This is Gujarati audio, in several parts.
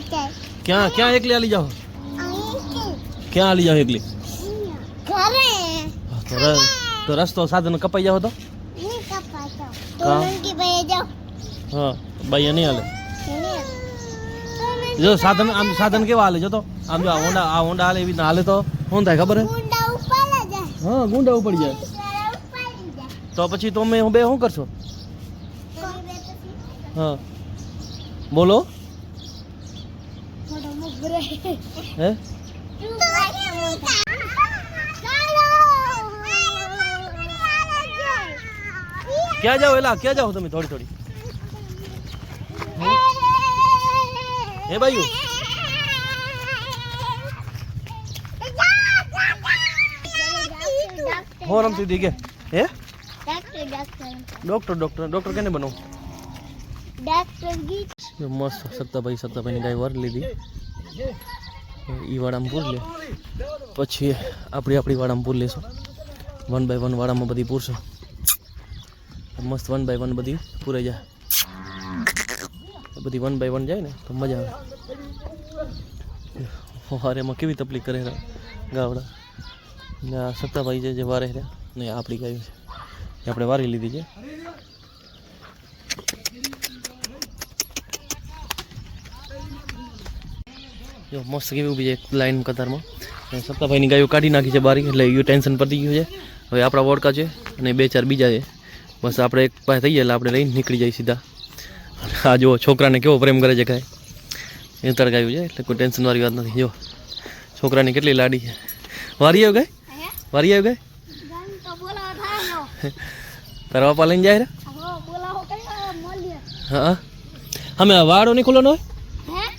क्या क्या एकली आली जाओ क्या आली जाओ एकली तो रस्तो साधन कपाई जाओ तो हाँ भाई नहीं हाले जो साधन आम साधन के हाले जो तो आम जो आ होंडा हाले भी ना हाले तो होंदा है खबर है हाँ गुंडा ऊपर जाए तो પછી તો મે હું બે શું કરશો હા બોલો હે क्या जाओ एला क्या जाओ तुम्हें थोड़ी थोड़ी हे भाई हो रमती दी के हे डॉक्टर डॉक्टर डॉक्टर केने बनो डॉक्टर की मस्त सत्ताभाई ની ગાય વર લીધી ઈ વાડામાં પૂર લે પછી આપણી વાડામાં પૂર લેશું 1 બાય 1 વાડામાં બધી પૂરશો મસ્ત 1 બાય 1 બધી પૂરાઈ જાય બધી 1 બાય 1 જાય ને તો મજા આવે હારે માં કેવી તકલીફ કરે ગાવડા ને સત્તાભાઈ જે વારે રહ્યા ને આપણી ગાય છે આપણે વારી લીધી છે જો મસ્ત કેવી ઊભી છે લાઈન કતારમાં સત્તાભાઈની ગાયો કાઢી નાખી છે બારી એટલે એ ટેન્શન પતી ગયું છે હવે આપણા વોડકા છે અને 2-4 બીજા છે બસ આપણે એક પાસે થઈ જાય એટલે આપણે લઈને નીકળી જાય સીધા આ જો છોકરાને કેવો પ્રેમ કરે છે ગાય એ તળગાયું છે એટલે કોઈ ટેન્શન વાળી વાત નથી જો છોકરાની કેટલી લાડી છે વારી આવ્યો ગાય તારા બાપા લઈને જાય રે હા અમે વાડો નહીં ખુલ્લો ન હોય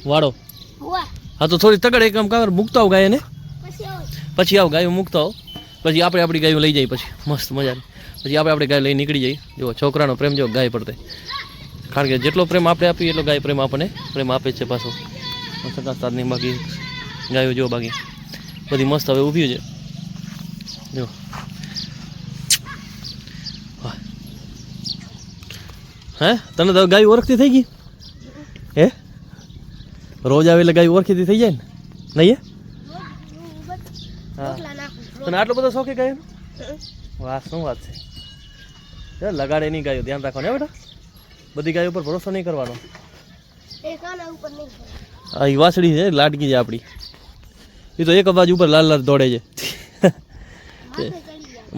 વાડો હા તો થોડી તગડ એક કામ કર મૂકતા આવ ગાય ને પછી આવ ગાયો મૂકતા આવ પછી આપણે આપણી ગાયો લઈ જાય પછી મસ્ત મજાની પછી આપણે ગાય લઈ નીકળી જઈએ જો છોકરાનો પ્રેમ જો ગાય પડતે કારણ કે જેટલો પ્રેમ આપણે આપીએ એટલો ગાય પ્રેમ આપણને પ્રેમ આપે છે પાછો સકાસ્તાની બાકી ગાયો જો બાકી બધી મસ્ત હવે ઊભી છે જો હે તને તો ગાય ઓળખતી થઈ ગઈ હે રોજ આવે એટલે ગાય ઓળખીતી થઈ જાય ને નહીં હા તને આટલો બધો શોખ ગાયનો વાહ શું વાત છે લગાડે નહીં ગાયો ધ્યાન રાખવાનું હે બેટા બધી ગાયો ઉપર ભરોસો નહીં કરવાનો હા એ વાસળી છે લાડકી છે આપણી એ તો એક બાજુ ઉપર લાલ લાલ દોડે છે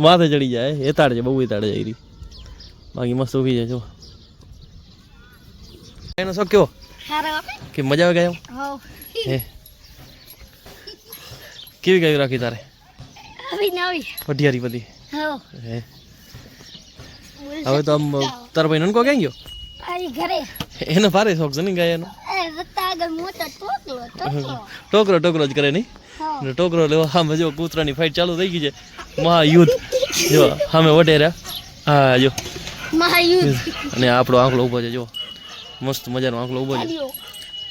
માથે ચડી જાય એતાડ છે બહુ એતાડ જાય એ બાકી મસ્ત ઊભી છે જો એનો શોખ કેવો કે મજા આવે ગાયો હે કેવી ગાયો રાખી તારે પઢિયારી બધી હે હવે તો આમ તારો ભાઈ નનકો ક્યાં ગયો એને ભારે શોખ છે ને ગાયનો ટોકરો જ કરે નહીં ટોકરો લેવા સામે જો કૂતરાની ફાઇટ ચાલુ થઈ ગઈ છે મહાયુદ્ધ જો સામે વઢે રહ્યા હા જો મહાયુદ્ધ અને આપણો આંકડો ઊભો છે જો મસ્ત મજાનો આંકડો ઊભો છે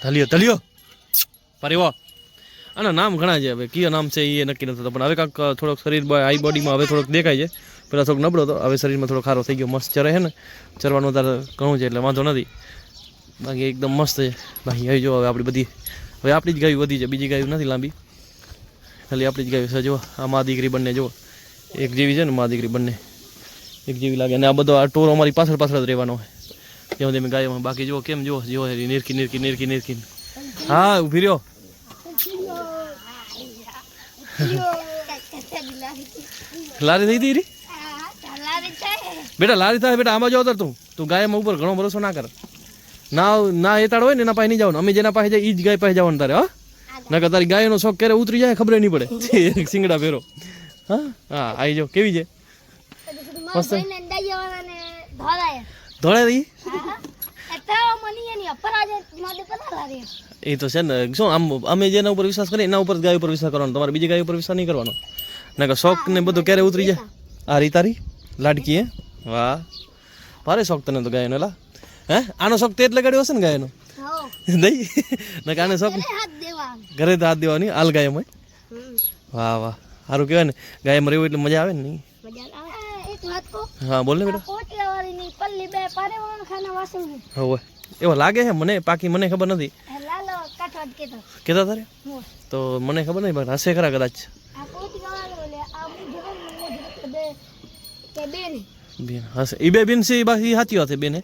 ધલિયો પરેવો આના નામ ઘણા છે હવે કયો નામ છે એ નક્કી નથી પણ હવે કાંક થોડોક શરીર આઈ બોડીમાં હવે થોડોક દેખાય છે પહેલાં થોડોક નબળો હતો હવે શરીરમાં થોડો ખારો થઈ ગયો મસ્ત ચરે છે ને ચરવાનું તારે ઘણું છે એટલે વાંધો નથી બાકી એકદમ મસ્ત છે બાકી હવે જો હવે આપણી બધી હવે આપણી જ ગાયું વધી છે બીજી ગાયું નથી લાંબી ખાલી આપણી જ ગાયું છે જો આ મા દીકરી બંને જો એક જેવી છે ને મા દીકરી બંને એક જેવી લાગે અને આ બધો આ ટોરો અમારી પાછળ જ રહેવાનો હોય જેમ તેમ ગાયોમાં બાકી જો કેમ જો નિરખી હા ઊભી રહ્યો લારી થઈ હતી બેટા લારી થાય બેટા આમાં જો તું ગાયમાં ઉપર ઘણો ભરોસો ના કર ના એતાડ હોય ને એના પાસે નહીં જવાનું અમે જેના પાસે જાય એ જ ગાય પાસે જવાનું તારે હા ના કે તારી ગાયનો શોખ ક્યારે ઉતરી જાય ખબર નહીં પડે સિંગડા ફેરો હા હા આવી જાઓ કેવી છે મસ્ત ધોળે રહી એ તો છે ને શું આમ અમે જેના ઉપર વિશ્વાસ કરીએ એના ઉપર ગાય ઉપર વિશ્વાસ કરવાનો તમારે બીજી ગાય ઉપર વિશ્વાસ નહીં કરવાનો ના કે શોખ ને બધું ક્યારે ઉતરી જાય આ રી તારી લાડકી હે વાહ ભારે શોખ તને તો ગાયનો લા હે આનો શોખ તે જ લગાડ્યો હશે ને ગાયનો નહીં ના કે આને શોખ ઘરે તો હાથ દેવાની હાલ ગાયમાં વાહ વાહ સારું કહેવાય ને ગાયમાં રહેવું એટલે મજા આવે ને નહીં હા બોલ ને બેટા હવે એવો લાગે છે મને પાકી મને ખબર નથી સાત કેતા કહેતા તારે હું તો મને ખબર નહીં પણ હશે ખરા કદાચ આ પોતી ગાવાનો લે આ હું જવાનું બે કે બેન બેન હશે એ બે બેન છે એ બાકી સાચી વાત છે બેન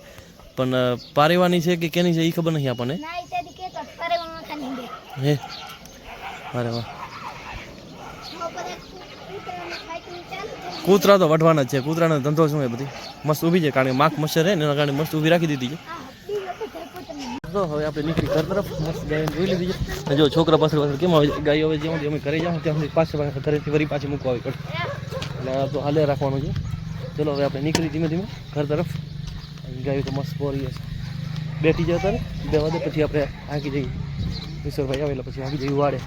પણ પારેવાની છે કે કેની છે એ ખબર નહીં આપણને ના ઈ તેદી કેતા તારે મને ખાની દે હે અરે વાહ ઉપર એક કૂતરાને ફાઈટિંગ ચાલુ થઈ કૂતરા તો વઢવાના જ છે કૂતરાનો ધંધો શું છે બધી મસ્ત ઊભી છે કારણ કે માખ મચ્છર હે ને એના કારણે મસ્ત ઊભી રાખી દીધી છે આ બીજો તો કૂતરાને તો હવે આપણે નીકળી ઘર તરફ મસ્ત ગાય જોઈ લીધી છે અને જો છોકરા પાછળ પાછળ કેમ આવે ગાયો હવે જ્યાં સુધી અમે ઘરે જાઉં ત્યાં સુધી પાછળ ઘરેથી વળી પાછી મૂકવા આવી પડે એટલે આ તો હાલે રાખવાનું છે ચલો હવે આપણે નીકળી ધીમે ધીમે ઘર તરફ ગાયો તો મસ્ત પોરી છે બેઠી જાય ત્યારે 2 વાગે પછી આપણે આગી જઈએ ઈશ્વરભાઈ આવે એટલે પછી આગી જઈએ વાડે